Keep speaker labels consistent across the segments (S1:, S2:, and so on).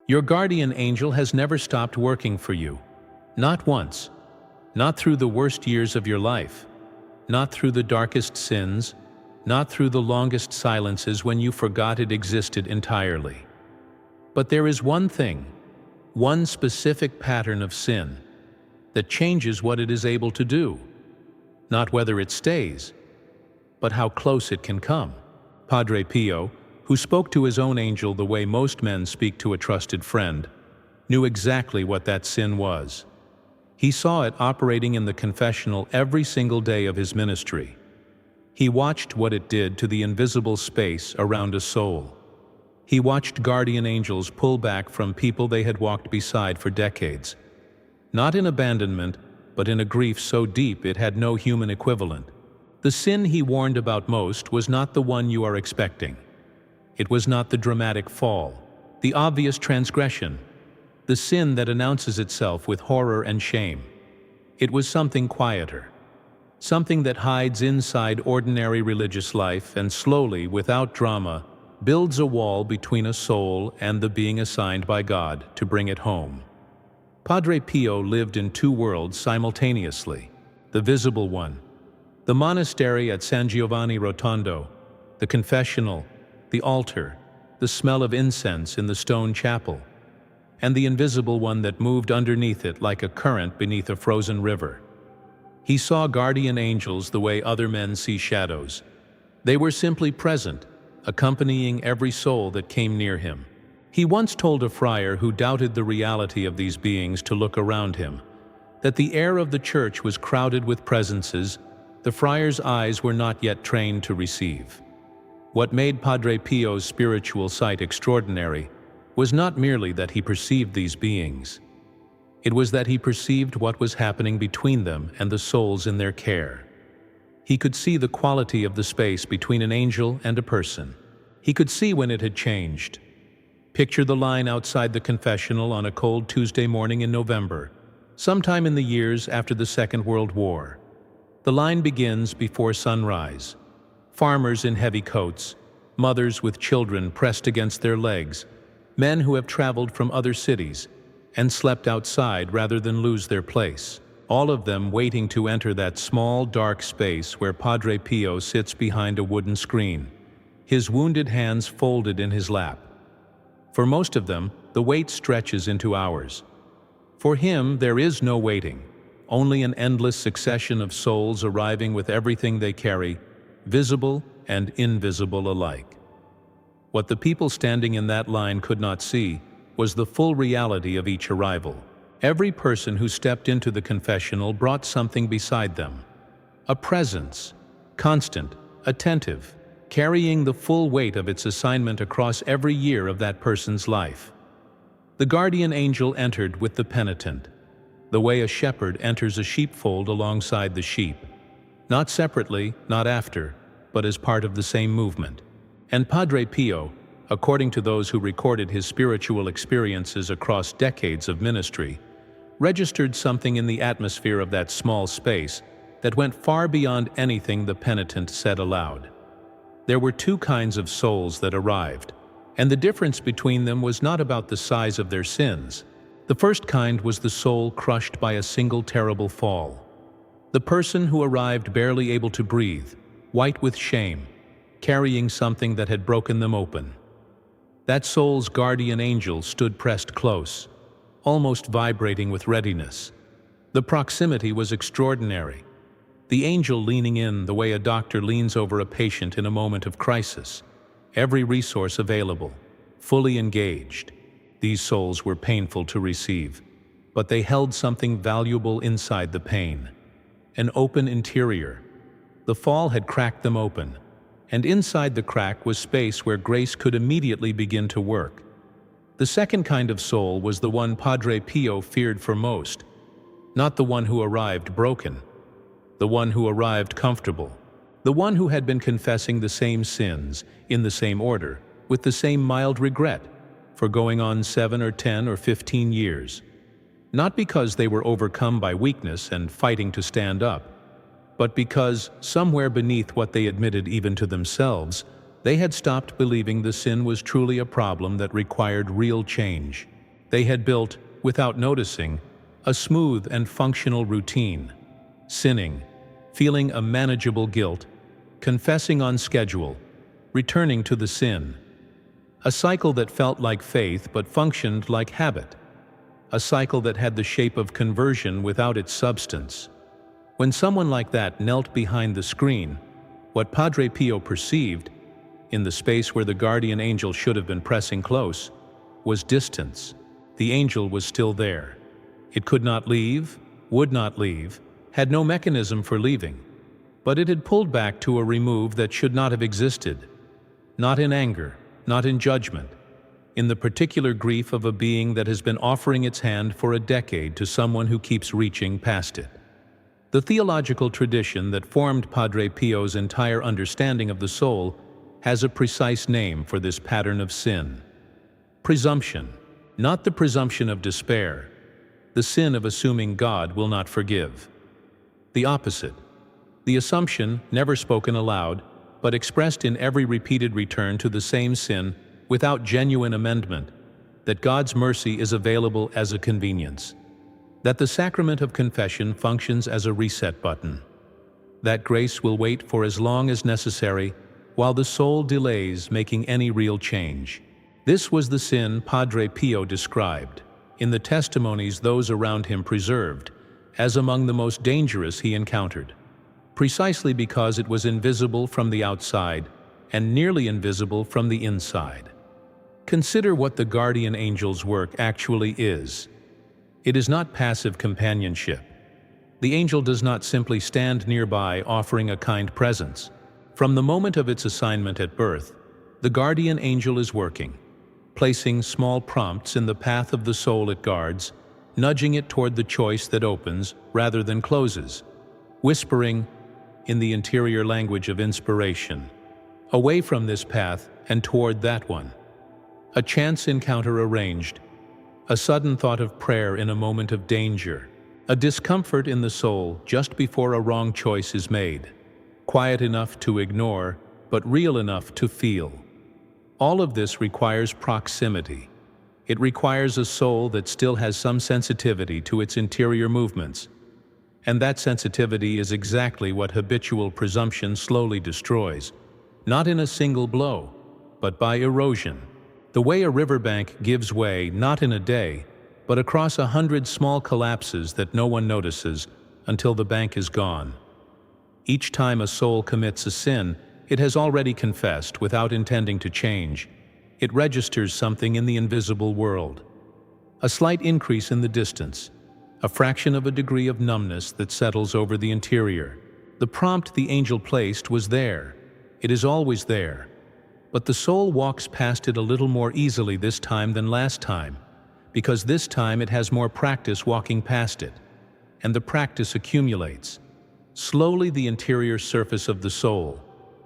S1: Your guardian angel has never stopped working for you. Not once. Not through the worst years of your life. Not through the darkest sins. Not through the longest silences when you forgot it existed entirely. But there is one thing, one specific pattern of sin, that changes what it is able to do. Not whether it stays, but how close it can come. Padre Pio, who spoke to his own angel the way most men speak to a trusted friend, knew exactly what that sin was. He saw it operating in the confessional every single day of his ministry. He watched what it did to the invisible space around a soul. He watched guardian angels pull back from people they had walked beside for decades, not in abandonment, but in a grief so deep it had no human equivalent. The sin he warned about most was not the one you are expecting. It was not the dramatic fall, the obvious transgression, the sin that announces itself with horror and shame. It was something quieter, something that hides inside ordinary religious life and slowly, without drama, builds a wall between a soul and the being assigned by God to bring it home. Padre Pio lived in two worlds simultaneously: the visible one, the monastery at San Giovanni Rotondo, the confessional, the altar, the smell of incense in the stone chapel, and the invisible one that moved underneath it like a current beneath a frozen river. He saw guardian angels the way other men see shadows. They were simply present, accompanying every soul that came near him. He once told a friar who doubted the reality of these beings to look around him, that the air of the church was crowded with presences the friar's eyes were not yet trained to receive. What made Padre Pio's spiritual sight extraordinary was not merely that he perceived these beings. It was that he perceived what was happening between them and the souls in their care. He could see the quality of the space between an angel and a person. He could see when it had changed. Picture the line outside the confessional on a cold Tuesday morning in November, sometime in the years after the Second World War. The line begins before sunrise. Farmers in heavy coats, mothers with children pressed against their legs, men who have traveled from other cities and slept outside rather than lose their place, all of them waiting to enter that small, dark space where Padre Pio sits behind a wooden screen, his wounded hands folded in his lap. For most of them, the wait stretches into hours. For him, there is no waiting, only an endless succession of souls arriving with everything they carry, visible and invisible alike. What the people standing in that line could not see was the full reality of each arrival. Every person who stepped into the confessional brought something beside them, a presence, constant, attentive, carrying the full weight of its assignment across every year of that person's life. The guardian angel entered with the penitent, the way a shepherd enters a sheepfold alongside the sheep, not separately, not after, but as part of the same movement. And Padre Pio, according to those who recorded his spiritual experiences across decades of ministry, registered something in the atmosphere of that small space that went far beyond anything the penitent said aloud. There were two kinds of souls that arrived, and the difference between them was not about the size of their sins. The first kind was the soul crushed by a single terrible fall. The person who arrived barely able to breathe, white with shame, carrying something that had broken them open. That soul's guardian angel stood pressed close, almost vibrating with readiness. The proximity was extraordinary. The angel leaning in the way a doctor leans over a patient in a moment of crisis, every resource available, fully engaged. These souls were painful to receive, but they held something valuable inside the pain. An open interior. The fall had cracked them open, and inside the crack was space where grace could immediately begin to work. The second kind of soul was the one Padre Pio feared for most, not the one who arrived broken, the one who arrived comfortable, the one who had been confessing the same sins, in the same order, with the same mild regret, for going on 7 or 10 or 15 years, not because they were overcome by weakness and fighting to stand up, but because, somewhere beneath what they admitted even to themselves, they had stopped believing the sin was truly a problem that required real change. They had built, without noticing, a smooth and functional routine, sinning, feeling a manageable guilt, confessing on schedule, returning to the sin. A cycle that felt like faith but functioned like habit. A cycle that had the shape of conversion without its substance. When someone like that knelt behind the screen, what Padre Pio perceived, in the space where the guardian angel should have been pressing close, was distance. The angel was still there. It could not leave, would not leave, had no mechanism for leaving, but it had pulled back to a remove that should not have existed. Not in anger, not in judgment, in the particular grief of a being that has been offering its hand for a decade to someone who keeps reaching past it. The theological tradition that formed Padre Pio's entire understanding of the soul has a precise name for this pattern of sin. Presumption, not the presumption of despair, the sin of assuming God will not forgive. The opposite, the assumption, never spoken aloud, but expressed in every repeated return to the same sin without genuine amendment, that God's mercy is available as a convenience, that the sacrament of confession functions as a reset button, that grace will wait for as long as necessary while the soul delays making any real change. This was the sin Padre Pio described, in the testimonies those around him preserved, as among the most dangerous he encountered, precisely because it was invisible from the outside and nearly invisible from the inside. Consider what the guardian angel's work actually is. It is not passive companionship. The angel does not simply stand nearby offering a kind presence. From the moment of its assignment at birth, the guardian angel is working, placing small prompts in the path of the soul it guards, nudging it toward the choice that opens rather than closes, whispering, in the interior language of inspiration, away from this path and toward that one. A chance encounter arranged, a sudden thought of prayer in a moment of danger, a discomfort in the soul just before a wrong choice is made, quiet enough to ignore, but real enough to feel. All of this requires proximity. It requires a soul that still has some sensitivity to its interior movements. And that sensitivity is exactly what habitual presumption slowly destroys, not in a single blow, but by erosion. The way a riverbank gives way not in a day, but across 100 small collapses that no one notices until the bank is gone. Each time a soul commits a sin, it has already confessed without intending to change. It registers something in the invisible world. A slight increase in the distance, a fraction of a degree of numbness that settles over the interior. The prompt the angel placed was there. It is always there. But the soul walks past it a little more easily this time than last time, because this time it has more practice walking past it, and the practice accumulates. Slowly the interior surface of the soul,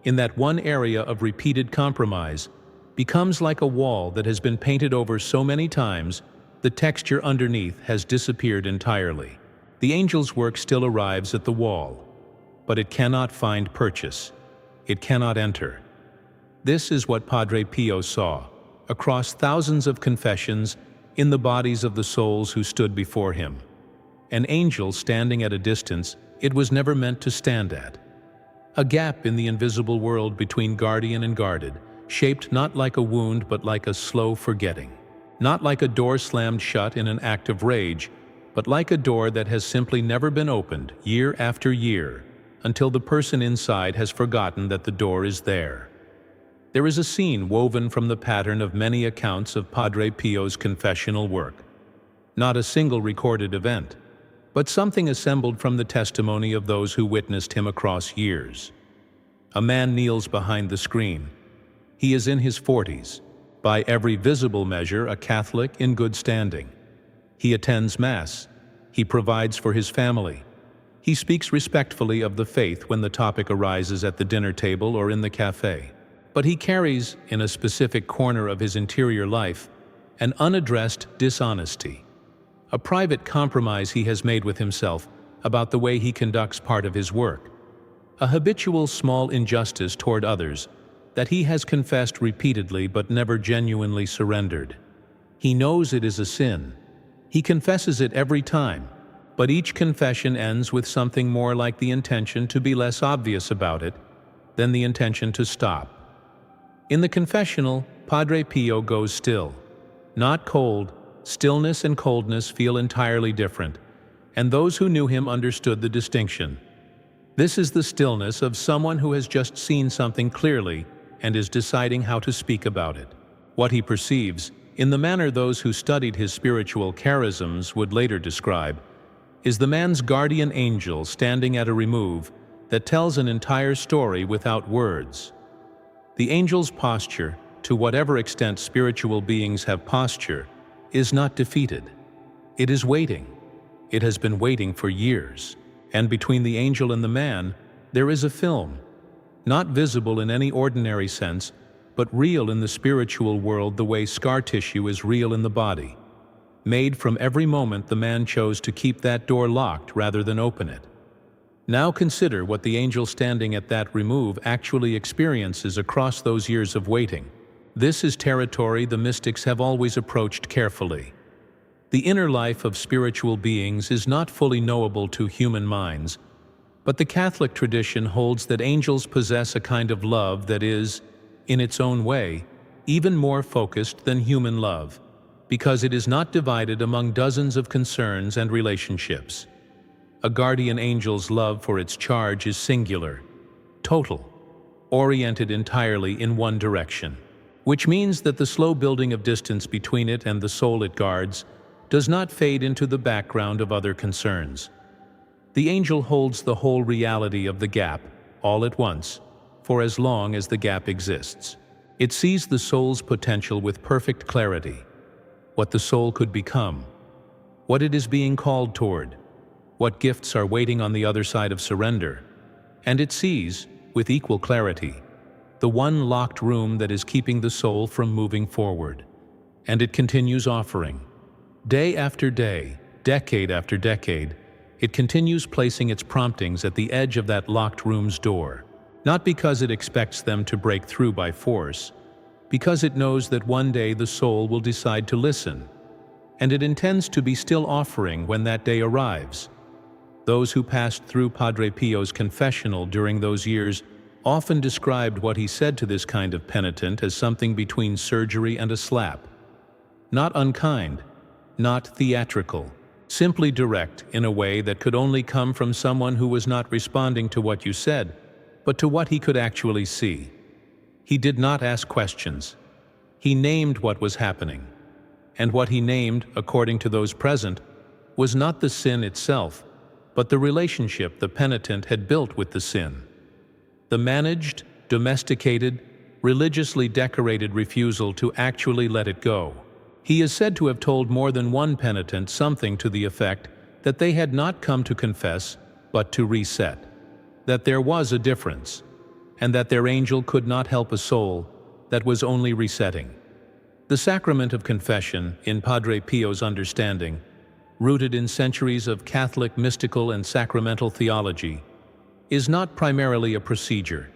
S1: in that one area of repeated compromise, becomes like a wall that has been painted over so many times, the texture underneath has disappeared entirely. The angel's work still arrives at the wall, but it cannot find purchase. It cannot enter. This is what Padre Pio saw, across thousands of confessions, in the bodies of the souls who stood before him. An angel standing at a distance it was never meant to stand at. A gap in the invisible world between guardian and guarded, shaped not like a wound but like a slow forgetting. Not like a door slammed shut in an act of rage, but like a door that has simply never been opened, year after year, until the person inside has forgotten that the door is there. There is a scene woven from the pattern of many accounts of Padre Pio's confessional work. Not a single recorded event, but something assembled from the testimony of those who witnessed him across years. A man kneels behind the screen. He is in his 40s, by every visible measure a Catholic in good standing. He attends Mass. He provides for his family. He speaks respectfully of the faith when the topic arises at the dinner table or in the cafe. But he carries, in a specific corner of his interior life, an unaddressed dishonesty, a private compromise he has made with himself about the way he conducts part of his work, a habitual small injustice toward others that he has confessed repeatedly but never genuinely surrendered. He knows it is a sin. He confesses it every time, but each confession ends with something more like the intention to be less obvious about it than the intention to stop. In the confessional, Padre Pio goes still, not cold. Stillness and coldness feel entirely different, and those who knew him understood the distinction. This is the stillness of someone who has just seen something clearly and is deciding how to speak about it. What he perceives, in the manner those who studied his spiritual charisms would later describe, is the man's guardian angel standing at a remove that tells an entire story without words. The angel's posture, to whatever extent spiritual beings have posture, is not defeated. It is waiting. It has been waiting for years. And between the angel and the man, there is a film, not visible in any ordinary sense, but real in the spiritual world the way scar tissue is real in the body, made from every moment the man chose to keep that door locked rather than open it. Now consider what the angel standing at that remove actually experiences across those years of waiting. This is territory the mystics have always approached carefully. The inner life of spiritual beings is not fully knowable to human minds, but the Catholic tradition holds that angels possess a kind of love that is, in its own way, even more focused than human love, because it is not divided among dozens of concerns and relationships. A guardian angel's love for its charge is singular, total, oriented entirely in one direction, which means that the slow building of distance between it and the soul it guards does not fade into the background of other concerns. The angel holds the whole reality of the gap, all at once, for as long as the gap exists. It sees the soul's potential with perfect clarity, what the soul could become, what it is being called toward, what gifts are waiting on the other side of surrender, and it sees, with equal clarity, the one locked room that is keeping the soul from moving forward. And it continues offering. Day after day, decade after decade, it continues placing its promptings at the edge of that locked room's door, not because it expects them to break through by force, because it knows that one day the soul will decide to listen, and it intends to be still offering when that day arrives. Those who passed through Padre Pio's confessional during those years often described what he said to this kind of penitent as something between surgery and a slap. Not unkind, not theatrical, simply direct in a way that could only come from someone who was not responding to what you said, but to what he could actually see. He did not ask questions. He named what was happening. And what he named, according to those present, was not the sin itself, but the relationship the penitent had built with the sin. The managed, domesticated, religiously decorated refusal to actually let it go. He is said to have told more than one penitent something to the effect that they had not come to confess, but to reset, that there was a difference, and that their angel could not help a soul that was only resetting. The sacrament of confession, in Padre Pio's understanding, rooted in centuries of Catholic mystical and sacramental theology, is not primarily a procedure.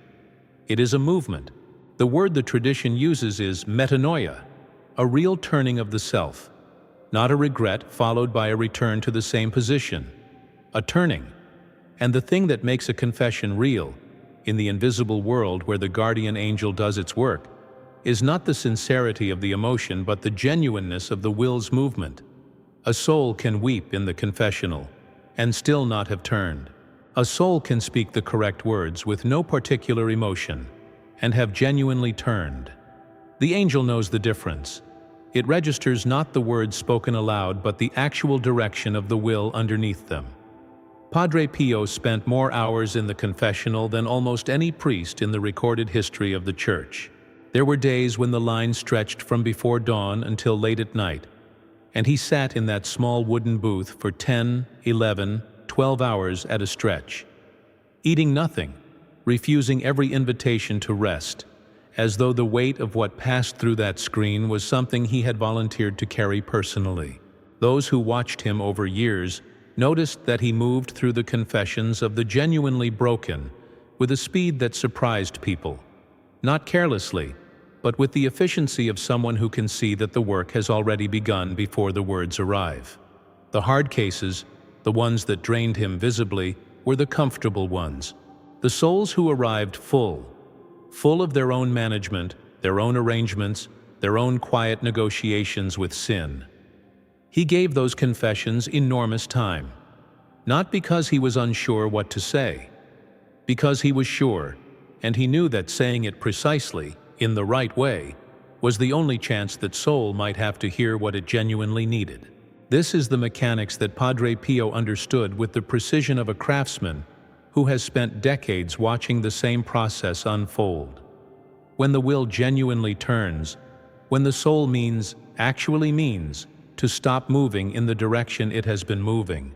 S1: It is a movement. The word the tradition uses is metanoia, a real turning of the self, not a regret followed by a return to the same position, a turning. And the thing that makes a confession real, in the invisible world where the guardian angel does its work, is not the sincerity of the emotion but the genuineness of the will's movement. A soul can weep in the confessional and still not have turned. A soul can speak the correct words with no particular emotion and have genuinely turned. The angel knows the difference. It registers not the words spoken aloud but the actual direction of the will underneath them. Padre Pio spent more hours in the confessional than almost any priest in the recorded history of the Church. There were days when the line stretched from before dawn until late at night, and he sat in that small wooden booth for 10, 11, 12 hours at a stretch, eating nothing, refusing every invitation to rest, as though the weight of what passed through that screen was something he had volunteered to carry personally. Those who watched him over years noticed that he moved through the confessions of the genuinely broken with a speed that surprised people, not carelessly, but with the efficiency of someone who can see that the work has already begun before the words arrive. The hard cases, the ones that drained him visibly, were the comfortable ones. The souls who arrived full of their own management, their own arrangements, their own quiet negotiations with sin. He gave those confessions enormous time, not because he was unsure what to say, because he was sure, and he knew that saying it precisely, in the right way, was the only chance that soul might have to hear what it genuinely needed. This is the mechanics that Padre Pio understood with the precision of a craftsman who has spent decades watching the same process unfold. When the will genuinely turns, when the soul actually means, to stop moving in the direction it has been moving,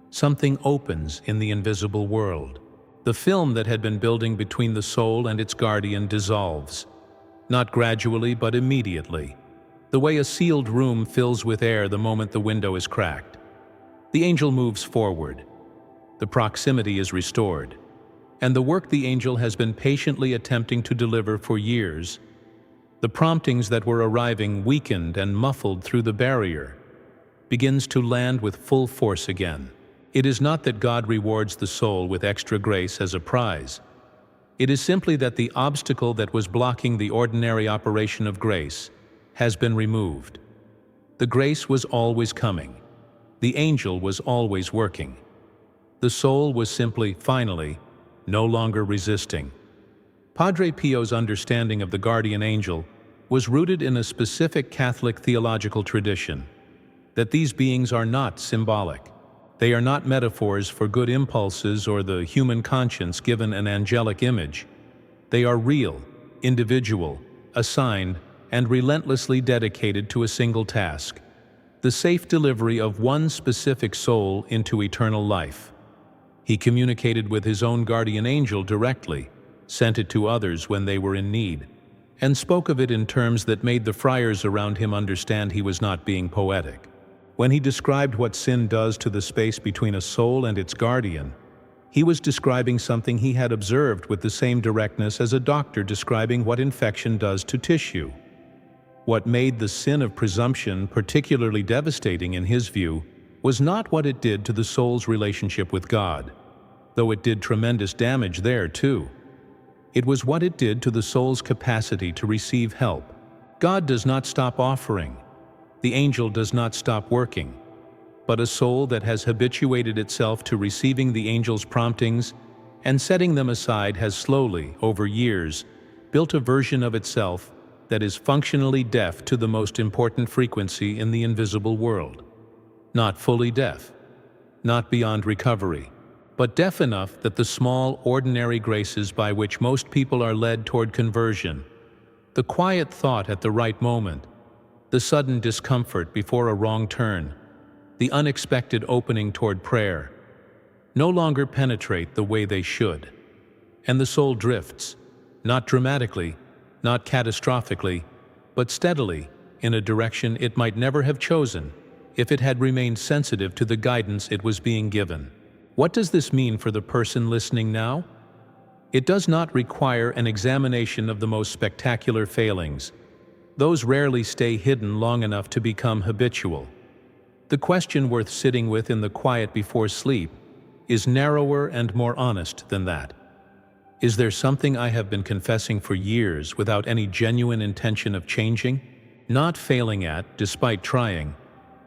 S1: something opens in the invisible world. The film that had been building between the soul and its guardian dissolves, not gradually but immediately, the way a sealed room fills with air the moment the window is cracked. The angel moves forward. The proximity is restored, and the work the angel has been patiently attempting to deliver for years, the promptings that were arriving weakened and muffled through the barrier, begins to land with full force again. It is not that God rewards the soul with extra grace as a prize. It is simply that the obstacle that was blocking the ordinary operation of grace has been removed. The grace was always coming. The angel was always working. The soul was simply, finally, no longer resisting. Padre Pio's understanding of the guardian angel was rooted in a specific Catholic theological tradition, that these beings are not symbolic. They are not metaphors for good impulses or the human conscience given an angelic image. They are real, individual, assigned, and relentlessly dedicated to a single task: the safe delivery of one specific soul into eternal life. He communicated with his own guardian angel directly, sent it to others when they were in need, and spoke of it in terms that made the friars around him understand he was not being poetic. When he described what sin does to the space between a soul and its guardian, he was describing something he had observed with the same directness as a doctor describing what infection does to tissue. What made the sin of presumption particularly devastating in his view was not what it did to the soul's relationship with God, though it did tremendous damage there too. It was what it did to the soul's capacity to receive help. God does not stop offering. The angel does not stop working. But a soul that has habituated itself to receiving the angel's promptings and setting them aside has slowly, over years, built a version of itself that is functionally deaf to the most important frequency in the invisible world. Not fully deaf, not beyond recovery, but deaf enough that the small, ordinary graces by which most people are led toward conversion, the quiet thought at the right moment, the sudden discomfort before a wrong turn, the unexpected opening toward prayer, no longer penetrate the way they should, and the soul drifts, not dramatically, not catastrophically, but steadily in a direction it might never have chosen if it had remained sensitive to the guidance it was being given. What does this mean for the person listening now? It does not require an examination of the most spectacular failings. Those rarely stay hidden long enough to become habitual. The question worth sitting with in the quiet before sleep is narrower and more honest than that. Is there something I have been confessing for years without any genuine intention of changing? Not failing at, despite trying.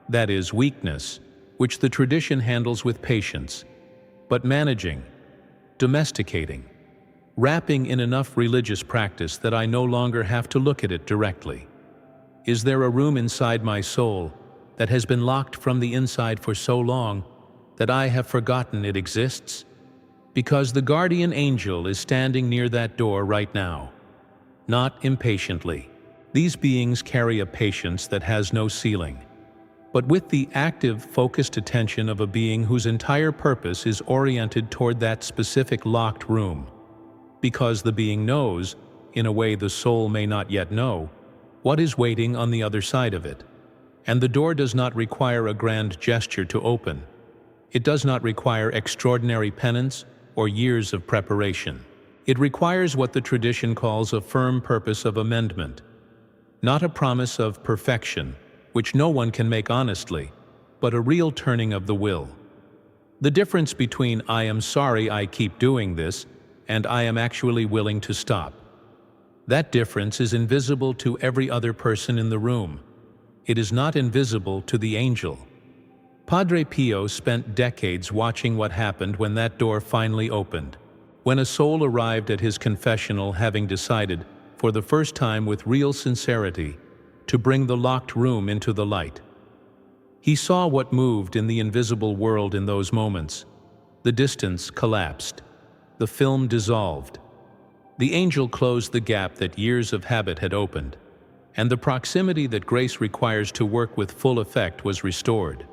S1: That is weakness, which the tradition handles with patience, but managing, domesticating, wrapping in enough religious practice that I no longer have to look at it directly. Is there a room inside my soul that has been locked from the inside for so long that I have forgotten it exists? Because the guardian angel is standing near that door right now, not impatiently. These beings carry a patience that has no ceiling, but with the active, focused attention of a being whose entire purpose is oriented toward that specific locked room, because the being knows, in a way the soul may not yet know, what is waiting on the other side of it. And the door does not require a grand gesture to open. It does not require extraordinary penance or years of preparation. It requires what the tradition calls a firm purpose of amendment, not a promise of perfection, which no one can make honestly, but a real turning of the will. The difference between "I am sorry I keep doing this" and "I am actually willing to stop." That difference is invisible to every other person in the room. It is not invisible to the angel. Padre Pio spent decades watching what happened when that door finally opened, when a soul arrived at his confessional having decided, for the first time with real sincerity, to bring the locked room into the light. He saw what moved in the invisible world in those moments. The distance collapsed. The film dissolved. The angel closed the gap that years of habit had opened, and the proximity that grace requires to work with full effect was restored.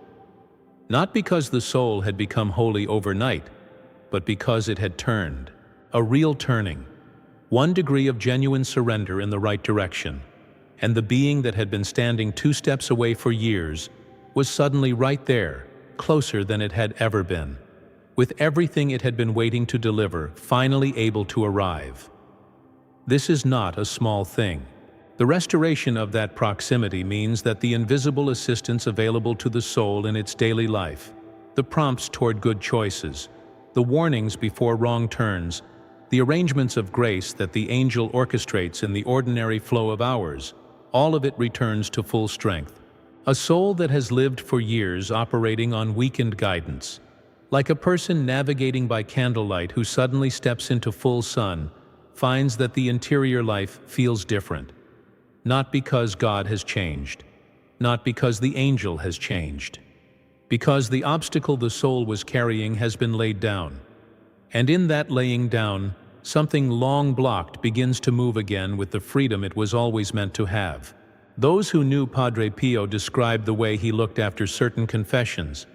S1: Not because the soul had become holy overnight, but because it had turned. A real turning. 1 degree of genuine surrender in the right direction. And the being that had been standing 2 steps away for years was suddenly right there, closer than it had ever been, with everything it had been waiting to deliver finally able to arrive. This is not a small thing. The restoration of that proximity means that the invisible assistance available to the soul in its daily life, the prompts toward good choices, the warnings before wrong turns, the arrangements of grace that the angel orchestrates in the ordinary flow of hours, all of it returns to full strength. A soul that has lived for years operating on weakened guidance, like a person navigating by candlelight who suddenly steps into full sun, finds that the interior life feels different. Not because God has changed, not because the angel has changed, because the obstacle the soul was carrying has been laid down. And in that laying down, something long blocked begins to move again with the freedom it was always meant to have. Those who knew Padre Pio described the way he looked after certain confessions,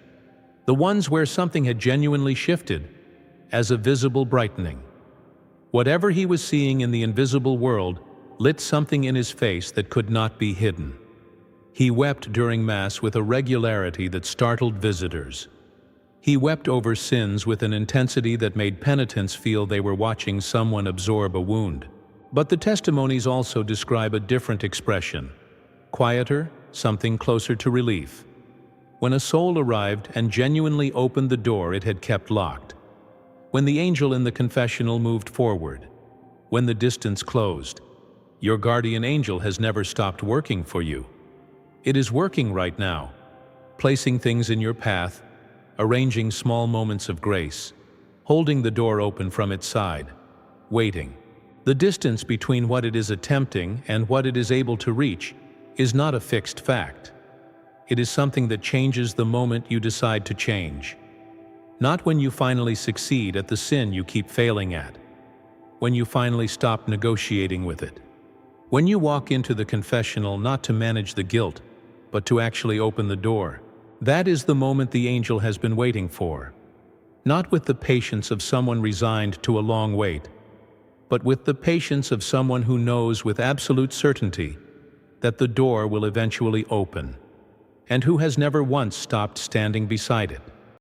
S1: the ones where something had genuinely shifted, as a visible brightening. Whatever he was seeing in the invisible world lit something in his face that could not be hidden. He wept during Mass with a regularity that startled visitors. He wept over sins with an intensity that made penitents feel they were watching someone absorb a wound. But the testimonies also describe a different expression. Quieter, something closer to relief. When a soul arrived and genuinely opened the door it had kept locked. When the angel in the confessional moved forward. When the distance closed. Your guardian angel has never stopped working for you. It is working right now, placing things in your path, arranging small moments of grace, holding the door open from its side, waiting. The distance between what it is attempting and what it is able to reach is not a fixed fact. It is something that changes the moment you decide to change. Not when you finally succeed at the sin you keep failing at. When you finally stop negotiating with it. When you walk into the confessional not to manage the guilt, but to actually open the door. That is the moment the angel has been waiting for. Not with the patience of someone resigned to a long wait, but with the patience of someone who knows with absolute certainty that the door will eventually open, and who has never once stopped standing beside it.